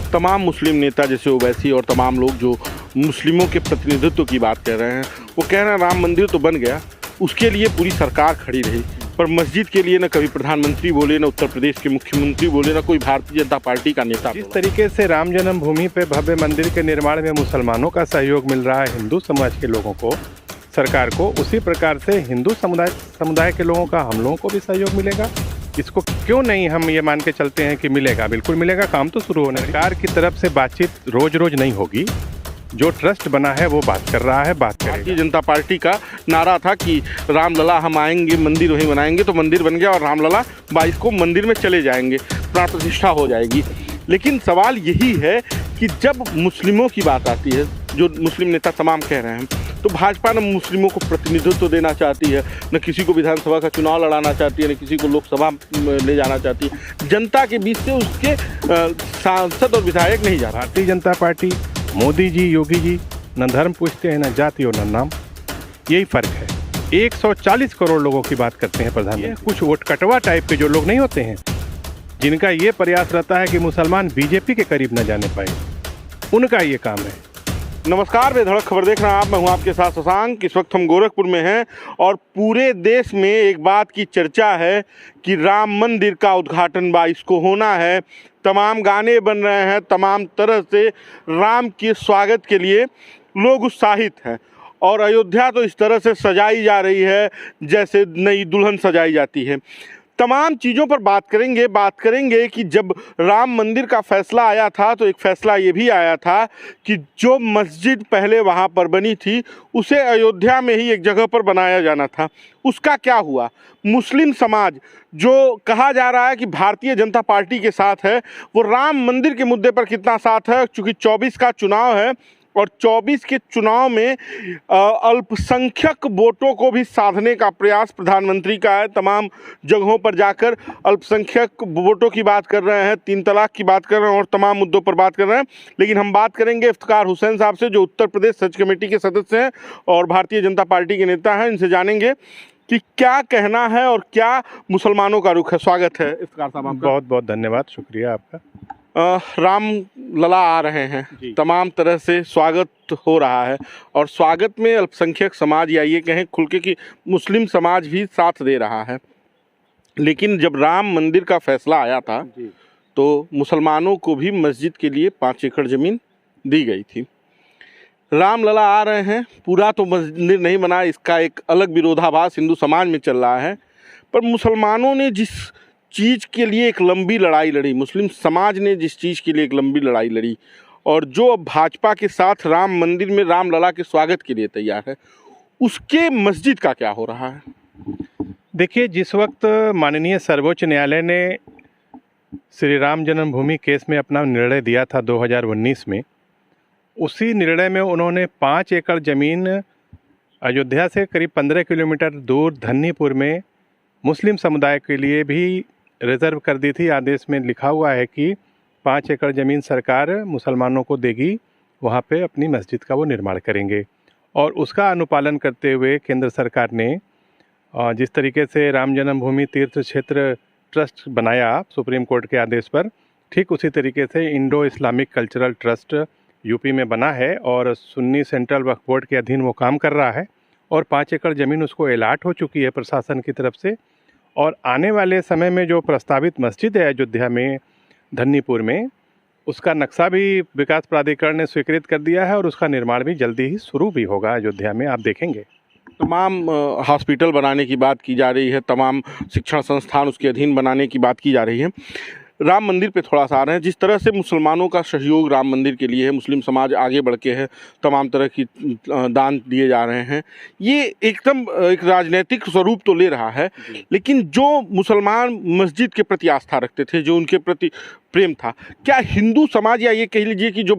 तमाम मुस्लिम नेता जैसे ओवैसी और तमाम लोग जो मुस्लिमों के प्रतिनिधित्व की बात कर रहे हैं, वो कह रहे हैं राम मंदिर तो बन गया, उसके लिए पूरी सरकार खड़ी रही, पर मस्जिद के लिए न कभी प्रधानमंत्री बोले, न उत्तर प्रदेश के मुख्यमंत्री बोले, न कोई भारतीय जनता पार्टी का नेता। जिस तरीके से राम जन्मभूमि पे भव्य मंदिर के निर्माण में मुसलमानों का सहयोग मिल रहा है हिंदू समाज के लोगों को, सरकार को, उसी प्रकार से हिंदू समुदाय के लोगों का हम लोगों को भी सहयोग मिलेगा। इसको क्यों नहीं हम ये मान के चलते हैं कि मिलेगा, बिल्कुल मिलेगा। काम तो शुरू होने, सरकार की तरफ से बातचीत रोज रोज नहीं होगी, जो ट्रस्ट बना है वो बात कर रहा है, बात करेगा। भारतीय जनता पार्टी का नारा था कि रामलला हम आएंगे, मंदिर वहीं बनाएंगे, तो मंदिर बन गया और रामलला 22 को मंदिर में चले जाएंगे, प्राण प्रतिष्ठा हो जाएगी। लेकिन सवाल यही है कि जब मुस्लिमों की बात आती है, जो मुस्लिम नेता तमाम कह रहे हैं, तो भाजपा न मुस्लिमों को प्रतिनिधित्व देना चाहती है, न किसी को विधानसभा का चुनाव लड़ाना चाहती है, न किसी को लोकसभा ले जाना चाहती है। जनता के बीच से उसके सांसद और विधायक नहीं जा रहे। भारतीय जनता पार्टी, मोदी जी, योगी जी न धर्म पूछते हैं, न जाति और न नाम, यही फ़र्क है। 140 करोड़ लोगों की बात करते हैं प्रधानमंत्री। कुछ वोटकटवा टाइप के जो लोग नहीं होते हैं, जिनका ये प्रयास रहता है कि मुसलमान बीजेपी के करीब न जाने पाए, उनका ये काम है। नमस्कार, बेधड़क खबर देख रहे हैं आप, मैं हूं आपके साथ शशांक। इस वक्त हम गोरखपुर में हैं और पूरे देश में एक बात की चर्चा है कि राम मंदिर का उद्घाटन 22 को होना है। तमाम गाने बन रहे हैं, तमाम तरह से राम के स्वागत के लिए लोग उत्साहित हैं और अयोध्या तो इस तरह से सजाई जा रही है जैसे नई दुल्हन सजाई जाती है। तमाम चीज़ों पर बात करेंगे कि जब राम मंदिर का फैसला आया था तो एक फ़ैसला ये भी आया था कि जो मस्जिद पहले वहाँ पर बनी थी उसे अयोध्या में ही एक जगह पर बनाया जाना था। उसका क्या हुआ? मुस्लिम समाज जो कहा जा रहा है कि भारतीय जनता पार्टी के साथ है, वो राम मंदिर के मुद्दे पर कितना साथ है? चूँकि 24 का चुनाव है और 24 के चुनाव में अल्पसंख्यक वोटों को भी साधने का प्रयास प्रधानमंत्री का है। तमाम जगहों पर जाकर अल्पसंख्यक वोटों की बात कर रहे हैं, 3 तलाक की बात कर रहे हैं और तमाम मुद्दों पर बात कर रहे हैं। लेकिन हम बात करेंगे इफ्तिखार हुसैन साहब से, जो उत्तर प्रदेश सच कमेटी के सदस्य हैं और भारतीय जनता पार्टी के नेता हैं। इनसे जानेंगे कि क्या कहना है और क्या मुसलमानों का रुख है। स्वागत है इफ्तिखार साहब आपका। बहुत बहुत धन्यवाद, शुक्रिया आपका। राम लला आ रहे हैं, तमाम तरह से स्वागत हो रहा है और स्वागत में अल्पसंख्यक समाज या ये कहें खुल के कि मुस्लिम समाज भी साथ दे रहा है। लेकिन जब राम मंदिर का फैसला आया था तो मुसलमानों को भी मस्जिद के लिए 5 एकड़ ज़मीन दी गई थी। राम लला आ रहे हैं, पूरा तो मंदिर नहीं बना, इसका एक अलग विरोधाभास हिंदू समाज में चल रहा है। पर मुसलमानों ने जिस चीज़ के लिए एक लंबी लड़ाई लड़ी, मुस्लिम समाज ने जिस चीज़ के लिए एक लंबी लड़ाई लड़ी और जो अब भाजपा के साथ राम मंदिर में राम लला के स्वागत के लिए तैयार है, उसके मस्जिद का क्या हो रहा है? देखिए, जिस वक्त माननीय सर्वोच्च न्यायालय ने श्री राम जन्मभूमि केस में अपना निर्णय दिया था 2019 में, उसी निर्णय में उन्होंने 5 एकड़ ज़मीन अयोध्या से करीब 15 किलोमीटर दूर धन्नीपुर में मुस्लिम समुदाय के लिए भी रिजर्व कर दी थी। आदेश में लिखा हुआ है कि 5 एकड़ ज़मीन सरकार मुसलमानों को देगी, वहाँ पे अपनी मस्जिद का वो निर्माण करेंगे। और उसका अनुपालन करते हुए केंद्र सरकार ने जिस तरीके से राम जन्मभूमि तीर्थ क्षेत्र ट्रस्ट बनाया सुप्रीम कोर्ट के आदेश पर, ठीक उसी तरीके से Indo Islamic cultural trust UP में बना है और सुन्नी सेंट्रल वक्फ बोर्ड के अधीन वो काम कर रहा है और 5 एकड़ ज़मीन उसको अलाट हो चुकी है प्रशासन की तरफ से। और आने वाले समय में जो प्रस्तावित मस्जिद है अयोध्या में धन्नीपुर में, उसका नक्शा भी विकास प्राधिकरण ने स्वीकृत कर दिया है और उसका निर्माण भी जल्दी ही शुरू भी होगा अयोध्या में, आप देखेंगे। तमाम हॉस्पिटल बनाने की बात की जा रही है, तमाम शिक्षण संस्थान उसके अधीन बनाने की बात की जा रही है। राम मंदिर पे थोड़ा सा आ रहे हैं, जिस तरह से मुसलमानों का सहयोग राम मंदिर के लिए है, मुस्लिम समाज आगे बढ़ के है, तमाम तरह की दान दिए जा रहे हैं, ये एकदम एक राजनीतिक स्वरूप तो ले रहा है। लेकिन जो मुसलमान मस्जिद के प्रति आस्था रखते थे, जो उनके प्रति प्रेम था, क्या हिंदू समाज या ये कह लीजिए कि जो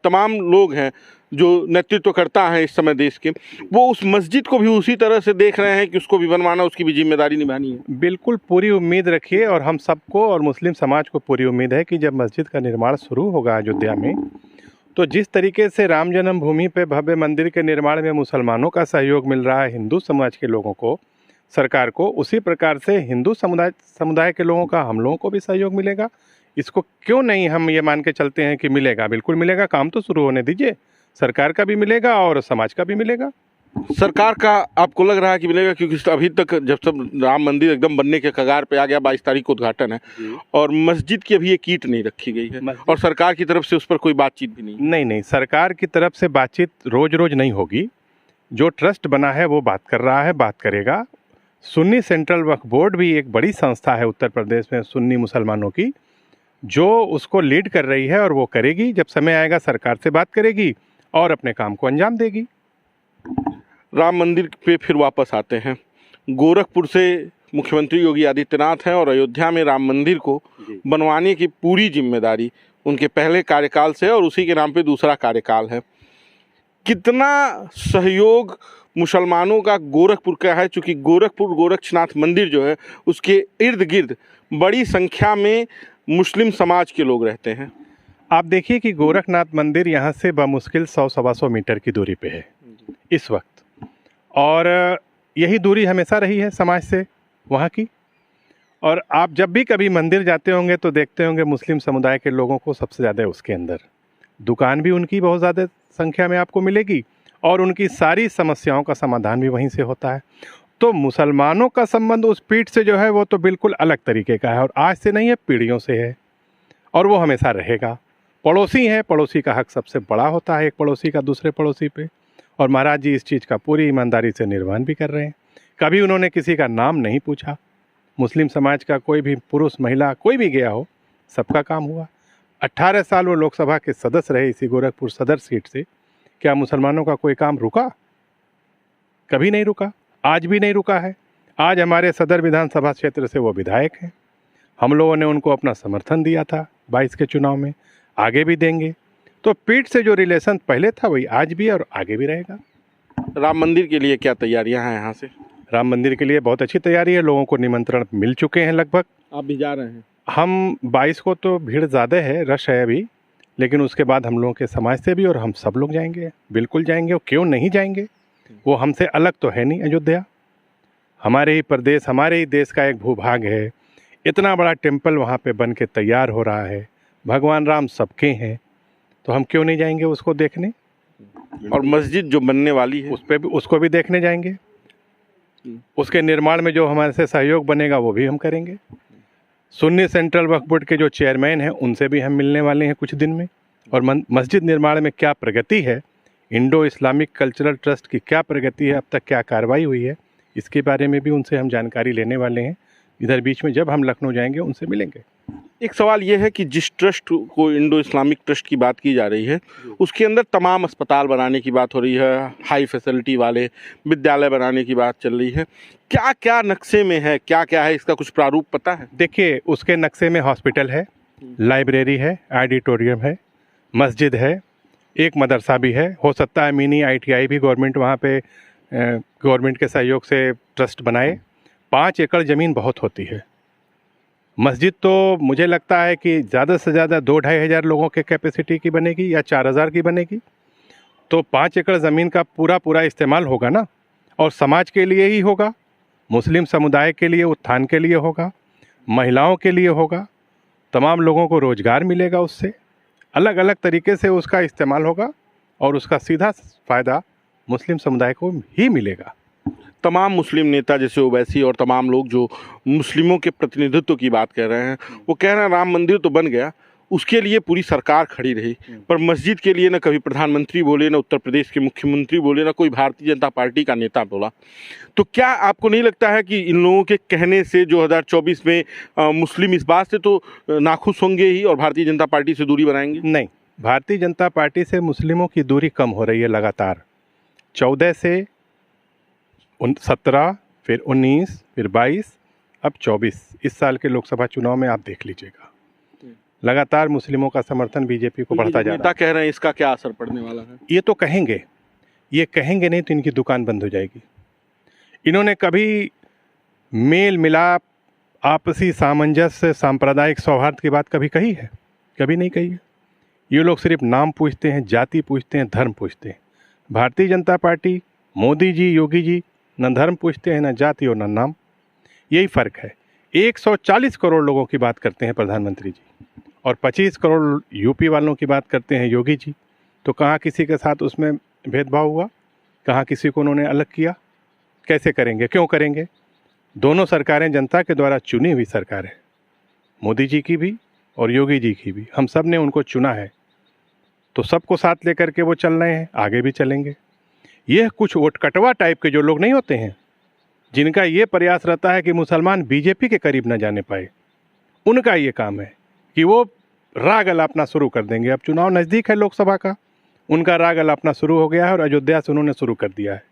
तमाम लोग हैं जो नेतृत्व करता है इस समय देश के, वो उस मस्जिद को भी उसी तरह से देख रहे हैं कि उसको भी बनवाना, उसकी भी जिम्मेदारी निभानी है? बिल्कुल पूरी उम्मीद रखिए और हम सबको और मुस्लिम समाज को पूरी उम्मीद है कि जब मस्जिद का निर्माण शुरू होगा अयोध्या में, तो जिस तरीके से राम जन्मभूमि पे भव्य मंदिर के निर्माण में मुसलमानों का सहयोग मिल रहा है हिंदू समाज के लोगों को, सरकार को, उसी प्रकार से हिंदू समुदाय के लोगों का हम लोगों को भी सहयोग मिलेगा। इसको क्यों नहीं हम ये मान के चलते हैं कि मिलेगा? बिल्कुल मिलेगा, काम तो शुरू होने दीजिए। सरकार का भी मिलेगा और समाज का भी मिलेगा। सरकार का आपको लग रहा है कि मिलेगा? क्योंकि अभी तक जब सब राम मंदिर एकदम बनने के कगार पे आ गया, 22 तारीख को उद्घाटन है और मस्जिद की अभी एक ईंट नहीं रखी गई है और सरकार की तरफ से उस पर कोई बातचीत भी नहीं। नहीं, सरकार की तरफ से बातचीत रोज रोज नहीं होगी। जो ट्रस्ट बना है वो बात कर रहा है, बात करेगा। सुन्नी सेंट्रल वक्फ बोर्ड भी एक बड़ी संस्था है उत्तर प्रदेश में सुन्नी मुसलमानों की, जो उसको लीड कर रही है और वो करेगी। जब समय आएगा सरकार से बात करेगी और अपने काम को अंजाम देगी। राम मंदिर पे फिर वापस आते हैं। गोरखपुर से मुख्यमंत्री योगी आदित्यनाथ हैं और अयोध्या में राम मंदिर को बनवाने की पूरी जिम्मेदारी उनके पहले कार्यकाल से और उसी के नाम पे दूसरा कार्यकाल है। कितना सहयोग मुसलमानों का गोरखपुर का है? चूँकि गोरखपुर गोरक्षनाथ मंदिर जो है उसके इर्द गिर्द बड़ी संख्या में मुस्लिम समाज के लोग रहते हैं। आप देखिए कि गोरखनाथ मंदिर यहाँ से बमुश्किल 100-125 मीटर की दूरी पे है इस वक्त, और यही दूरी हमेशा रही है समाज से वहाँ की। और आप जब भी कभी मंदिर जाते होंगे तो देखते होंगे मुस्लिम समुदाय के लोगों को सबसे ज़्यादा उसके अंदर। दुकान भी उनकी बहुत ज़्यादा संख्या में आपको मिलेगी और उनकी सारी समस्याओं का समाधान भी वहीं से होता है। तो मुसलमानों का संबंध उस पीठ से जो है वो तो बिल्कुल अलग तरीके का है और आज से नहीं है, पीढ़ियों से है और वो हमेशा रहेगा। पड़ोसी हैं, पड़ोसी का हक सबसे बड़ा होता है, एक पड़ोसी का दूसरे पड़ोसी पे। और महाराज जी इस चीज़ का पूरी ईमानदारी से निर्वहन भी कर रहे हैं। कभी उन्होंने किसी का नाम नहीं पूछा। मुस्लिम समाज का कोई भी पुरुष महिला कोई भी गया हो, सबका काम हुआ। 18 साल वो लोकसभा के सदस्य रहे इसी गोरखपुर सदर सीट से। क्या मुसलमानों का कोई काम रुका? कभी नहीं रुका, आज भी नहीं रुका है। आज हमारे सदर विधानसभा क्षेत्र से वो विधायक हैं। हम लोगों ने उनको अपना समर्थन दिया था 22 के चुनाव में, आगे भी देंगे। तो पीठ से जो रिलेशन पहले था वही आज भी और आगे भी रहेगा। राम मंदिर के लिए क्या तैयारियां हैं यहाँ से? राम मंदिर के लिए बहुत अच्छी तैयारी है। लोगों को निमंत्रण मिल चुके हैं लगभग। आप भी जा रहे हैं? हम 22 को तो भीड़ ज़्यादा है, रश है अभी, लेकिन उसके बाद हम लोगों के समाज से भी और हम सब लोग जाएंगे, बिल्कुल जाएंगे। और क्यों नहीं जाएंगे? वो हमसे अलग तो है नहीं। अयोध्या हमारे ही प्रदेश, हमारे ही देश का एक भूभाग है। इतना बड़ा टेम्पल वहाँ पे बन के तैयार हो रहा है। भगवान राम सबके हैं, तो हम क्यों नहीं जाएंगे उसको देखने? और मस्जिद जो बनने वाली है उसको भी देखने जाएंगे। उसके निर्माण में जो हमारे से सहयोग बनेगा वो भी हम करेंगे। सुन्नी सेंट्रल वक्फ बोर्ड के जो चेयरमैन हैं उनसे भी हम मिलने वाले हैं कुछ दिन में। और मस्जिद निर्माण में क्या प्रगति है, इंडो इस्लामिक कल्चरल ट्रस्ट की क्या प्रगति है, अब तक क्या कार्रवाई हुई है, इसके बारे में भी उनसे हम जानकारी लेने वाले हैं। इधर बीच में जब हम लखनऊ जाएंगे उनसे मिलेंगे। एक सवाल ये है कि जिस ट्रस्ट को इंडो इस्लामिक ट्रस्ट की बात की जा रही है उसके अंदर तमाम अस्पताल बनाने की बात हो रही है, हाई फैसिलिटी वाले विद्यालय बनाने की बात चल रही है। क्या क्या नक्शे में है, क्या क्या है, इसका कुछ प्रारूप पता है? देखिए, उसके नक्शे में हॉस्पिटल है, लाइब्रेरी है, ऑडिटोरियम है, मस्जिद है, एक मदरसा भी है। हो सकता है मिनी ITI भी गवर्नमेंट वहाँ पे गवर्नमेंट के सहयोग से ट्रस्ट बनाए। 5 एकड़ ज़मीन बहुत होती है। मस्जिद तो मुझे लगता है कि ज़्यादा से ज़्यादा 2-2.5 हज़ार लोगों के कैपेसिटी की बनेगी या 4,000 की बनेगी। तो 5 एकड़ ज़मीन का पूरा इस्तेमाल होगा ना, और समाज के लिए ही होगा, मुस्लिम समुदाय के लिए, उत्थान के लिए होगा, महिलाओं के लिए होगा, तमाम लोगों को रोज़गार मिलेगा उससे। अलग अलग तरीके से उसका इस्तेमाल होगा और उसका सीधा फ़ायदा मुस्लिम समुदाय को ही मिलेगा। तमाम मुस्लिम नेता जैसे ओवैसी और तमाम लोग जो मुस्लिमों के प्रतिनिधित्व की बात कर रहे हैं वो कह रहे हैं राम मंदिर तो बन गया, उसके लिए पूरी सरकार खड़ी रही, पर मस्जिद के लिए ना कभी प्रधानमंत्री बोले, ना उत्तर प्रदेश के मुख्यमंत्री बोले, ना कोई भारतीय जनता पार्टी का नेता बोला। तो क्या आपको नहीं लगता है कि इन लोगों के कहने से 2024 में मुस्लिम इस बात से तो नाखुश होंगे ही और भारतीय जनता पार्टी से दूरी बनाएंगे? नहीं, भारतीय जनता पार्टी से मुस्लिमों की दूरी कम हो रही है लगातार। 14 से 17, फिर 19, फिर 22, अब 24। इस साल के लोकसभा चुनाव में आप देख लीजिएगा, लगातार मुस्लिमों का समर्थन बीजेपी को बढ़ता जा रहा है। नेता कह रहे हैं इसका क्या असर पड़ने वाला है? ये तो कहेंगे, ये कहेंगे नहीं तो इनकी दुकान बंद हो जाएगी। इन्होंने कभी मेल मिलाप, आपसी सामंजस्य, सांप्रदायिक सौहार्द की बात कभी कही है? कभी नहीं कही है। ये लोग सिर्फ नाम पूछते हैं, जाति पूछते हैं, धर्म पूछते हैं। भारतीय जनता पार्टी, मोदी जी, योगी जी न धर्म पूछते हैं, न जाति और न नाम। यही फ़र्क है। 140 करोड़ लोगों की बात करते हैं प्रधानमंत्री जी, और 25 करोड़ यूपी वालों की बात करते हैं योगी जी। तो कहाँ किसी के साथ उसमें भेदभाव हुआ, कहाँ किसी को उन्होंने अलग किया? कैसे करेंगे, क्यों करेंगे? दोनों सरकारें जनता के द्वारा चुनी हुई सरकार है, मोदी जी की भी और योगी जी की भी। हम सब ने उनको चुना है, तो सबको साथ लेकर के वो चल रहे हैं, आगे भी चलेंगे। यह कुछ वोटकटवा टाइप के जो लोग नहीं होते हैं, जिनका ये प्रयास रहता है कि मुसलमान बीजेपी के करीब न जाने पाए, उनका ये काम है कि वो राग अलापना शुरू कर देंगे। अब चुनाव नज़दीक है लोकसभा का, उनका राग अलापना शुरू हो गया है और अयोध्या से उन्होंने शुरू कर दिया है।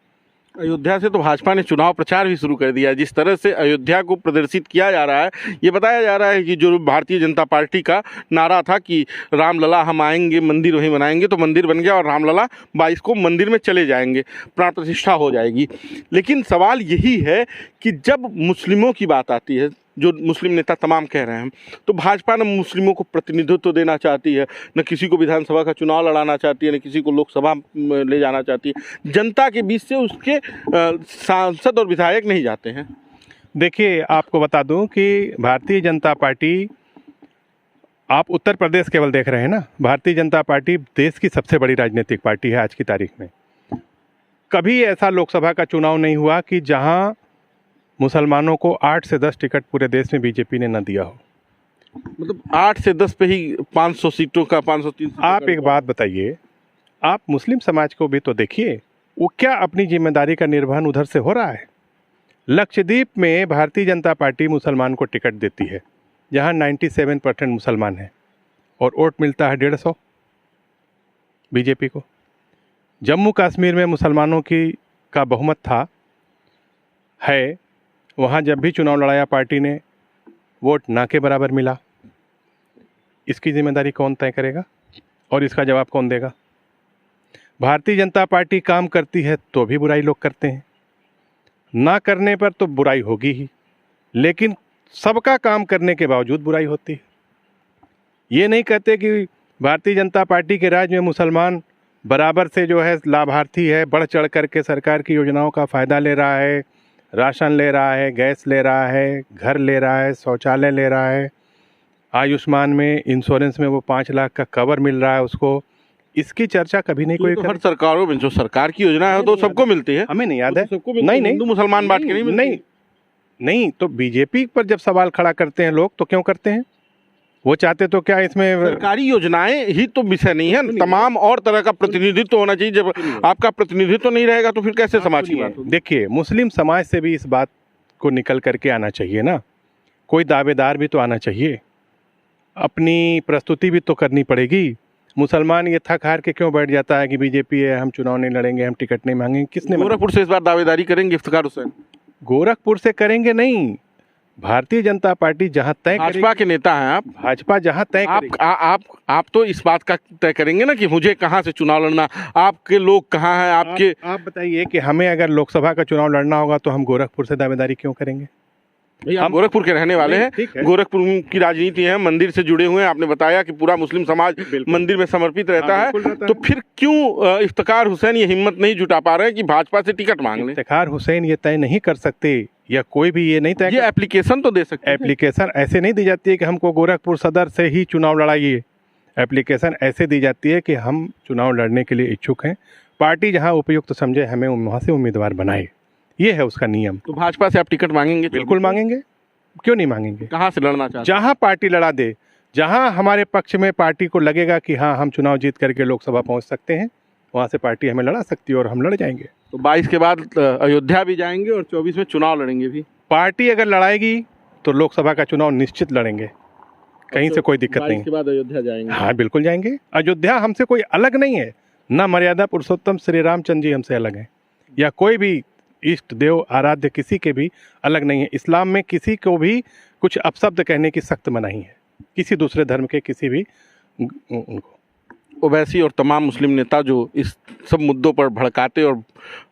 अयोध्या से तो भाजपा ने चुनाव प्रचार भी शुरू कर दिया है। जिस तरह से अयोध्या को प्रदर्शित किया जा रहा है, ये बताया जा रहा है कि जो भारतीय जनता पार्टी का नारा था कि रामलला हम आएंगे, मंदिर वहीं बनाएंगे, तो मंदिर बन गया और रामलला 22 को मंदिर में चले जाएंगे, प्राण प्रतिष्ठा हो जाएगी। लेकिन सवाल यही है कि जब मुस्लिमों की बात आती है, जो मुस्लिम नेता तमाम कह रहे हैं, तो भाजपा न मुस्लिमों को प्रतिनिधित्व देना चाहती है, न किसी को विधानसभा का चुनाव लड़ाना चाहती है, न किसी को लोकसभा में ले जाना चाहती है। जनता के बीच से उसके सांसद और विधायक नहीं जाते हैं। देखिए, आपको बता दूं कि भारतीय जनता पार्टी, आप उत्तर प्रदेश केवल देख रहे हैं ना, भारतीय जनता पार्टी देश की सबसे बड़ी राजनीतिक पार्टी है आज की तारीख में। कभी ऐसा लोकसभा का चुनाव नहीं हुआ कि जहां मुसलमानों को 8 से 10 टिकट पूरे देश में बीजेपी ने न दिया हो। मतलब 8 से 10 पे ही 500 सीटों का 503 सीटों आप एक बात बताइए, आप मुस्लिम समाज को भी तो देखिए, वो क्या अपनी जिम्मेदारी का निर्वहन उधर से हो रहा है? लक्षद्वीप में भारतीय जनता पार्टी मुसलमान को टिकट देती है, जहां 97% मुसलमान हैं, और वोट मिलता है 150 बीजेपी को। जम्मू कश्मीर में मुसलमानों का बहुमत था, है, वहाँ जब भी चुनाव लड़ाया पार्टी ने, वोट ना के बराबर मिला। इसकी जिम्मेदारी कौन तय करेगा और इसका जवाब कौन देगा? भारतीय जनता पार्टी काम करती है तो भी बुराई लोग करते हैं, ना करने पर तो बुराई होगी ही, लेकिन सबका काम करने के बावजूद बुराई होती है। ये नहीं कहते कि भारतीय जनता पार्टी के राज में मुसलमान बराबर से जो है लाभार्थी है, बढ़ चढ़ करके सरकार की योजनाओं का फ़ायदा ले रहा है, राशन ले रहा है, गैस ले रहा है, घर ले रहा है, शौचालय ले रहा है, आयुष्मान में, इंश्योरेंस में वो 5 लाख का कवर मिल रहा है उसको। इसकी चर्चा कभी नहीं कोई तो हर सरकारों में जो सरकार की योजना है तो सबको मिलती है, हमें नहीं याद है। सबको नहीं, हिंदू मुसलमान बांट के नहीं, नहीं। तो बीजेपी पर जब सवाल खड़ा करते हैं लोग, तो क्यों करते हैं? वो चाहते तो क्या इसमें सरकारी योजनाएं ही तो विषय नहीं है, तमाम और तरह का प्रतिनिधित्व होना चाहिए। जब आपका प्रतिनिधित्व नहीं रहेगा तो फिर कैसे समाज की बात होगी? देखिए, मुस्लिम समाज से भी इस बात को निकल करके आना चाहिए ना, कोई दावेदार भी तो आना चाहिए, अपनी प्रस्तुति भी तो करनी पड़ेगी। मुसलमान ये थक हार के क्यों बैठ जाता है कि बीजेपी है, हम चुनाव नहीं लड़ेंगे, हम टिकट नहीं मांगेंगे? किसने? गोरखपुर से इस बार दावेदारी करेंगे इफ्तिखार हुसैन? गोरखपुर से करेंगे नहीं, भारतीय जनता पार्टी जहां तय करेगी। भाजपा के नेता हैं आप, भाजपा जहां तय करेगी। आप तो इस बात का तय करेंगे ना कि मुझे कहां से चुनाव लड़ना, आपके लोग कहां हैं, आपके आप बताइए कि हमें अगर लोकसभा का चुनाव लड़ना होगा तो हम गोरखपुर से दावेदारी क्यों करेंगे? हम गोरखपुर के रहने वाले हैं, गोरखपुर की राजनीति है, मंदिर से जुड़े हुए हैं। आपने बताया कि पूरा मुस्लिम समाज मंदिर में समर्पित रहता है, तो फिर क्यों इफ्तिखार हुसैन ये हिम्मत नहीं जुटा पा रहे हैं कि भाजपा से टिकट मांग लें? इफ्तिखार हुसैन ये तय नहीं कर सकते, या कोई भी ये नहीं तय, ये एप्लीकेशन तो दे सकते हैं। एप्लीकेशन ऐसे नहीं दी जाती है कि हमको गोरखपुर सदर से ही चुनाव लड़ाइए। एप्लीकेशन ऐसे दी जाती है कि हम चुनाव लड़ने के लिए इच्छुक हैं, पार्टी जहां उपयुक्त समझे हमें वहां से उम्मीदवार बनाए, ये है उसका नियम। तो भाजपा से आप टिकट मांगेंगे? बिल्कुल मांगेंगे, क्यों नहीं मांगेंगे? कहाँ से लड़ना चाहते हैं? जहां पार्टी लड़ा दे, जहां हमारे पक्ष में पार्टी को लगेगा कि हाँ हम चुनाव जीत करके लोकसभा पहुंच सकते हैं, वहां से पार्टी हमें लड़ा सकती है और हम लड़ जाएंगे। तो 22 के बाद अयोध्या भी जाएंगे और 24 में चुनाव लड़ेंगे भी? पार्टी अगर लड़ाएगी तो लोकसभा का चुनाव निश्चित लड़ेंगे, कहीं से कोई दिक्कत नहीं। 22 के बाद अयोध्या जाएंगे? हाँ बिल्कुल जाएंगे। अयोध्या हमसे कोई अलग नहीं है, ना मर्यादा पुरुषोत्तम श्री रामचंद्र जी हमसे अलग हैं, या कोई भी इष्ट देव आराध्य किसी के भी अलग नहीं है। इस्लाम में किसी को भी कुछ अपशब्द कहने की सख्त मनाही है, किसी दूसरे धर्म के किसी भी उनको। ओवैसी और तमाम मुस्लिम नेता जो इस सब मुद्दों पर भड़काते और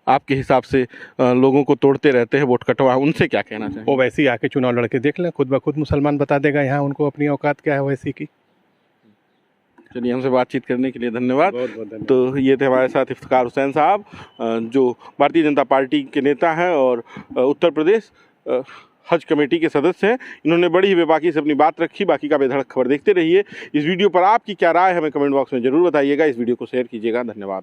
आपके हिसाब से लोगों को तोड़ते रहते हैं, वोट कटवा, उनसे क्या कहना चाहिए? ओवैसी आके चुनाव लड़के देख लें, खुद ब खुद मुसलमान बता देगा यहाँ उनको अपनी औकात क्या है ओवैसी की। चलिए, हमसे बातचीत करने के लिए धन्यवाद। बहुत बहुत धन्यवाद। तो ये थे हमारे साथ इफ्तिखार हुसैन साहब, जो भारतीय जनता पार्टी के नेता हैं और उत्तर प्रदेश हज कमेटी के सदस्य हैं। इन्होंने बड़ी ही बेबाकी से अपनी बात रखी। बाकी का बेधड़क खबर देखते रहिए। इस वीडियो पर आपकी क्या राय है हमें कमेंट बॉक्स में जरूर बताइएगा। इस वीडियो को शेयर कीजिएगा। धन्यवाद।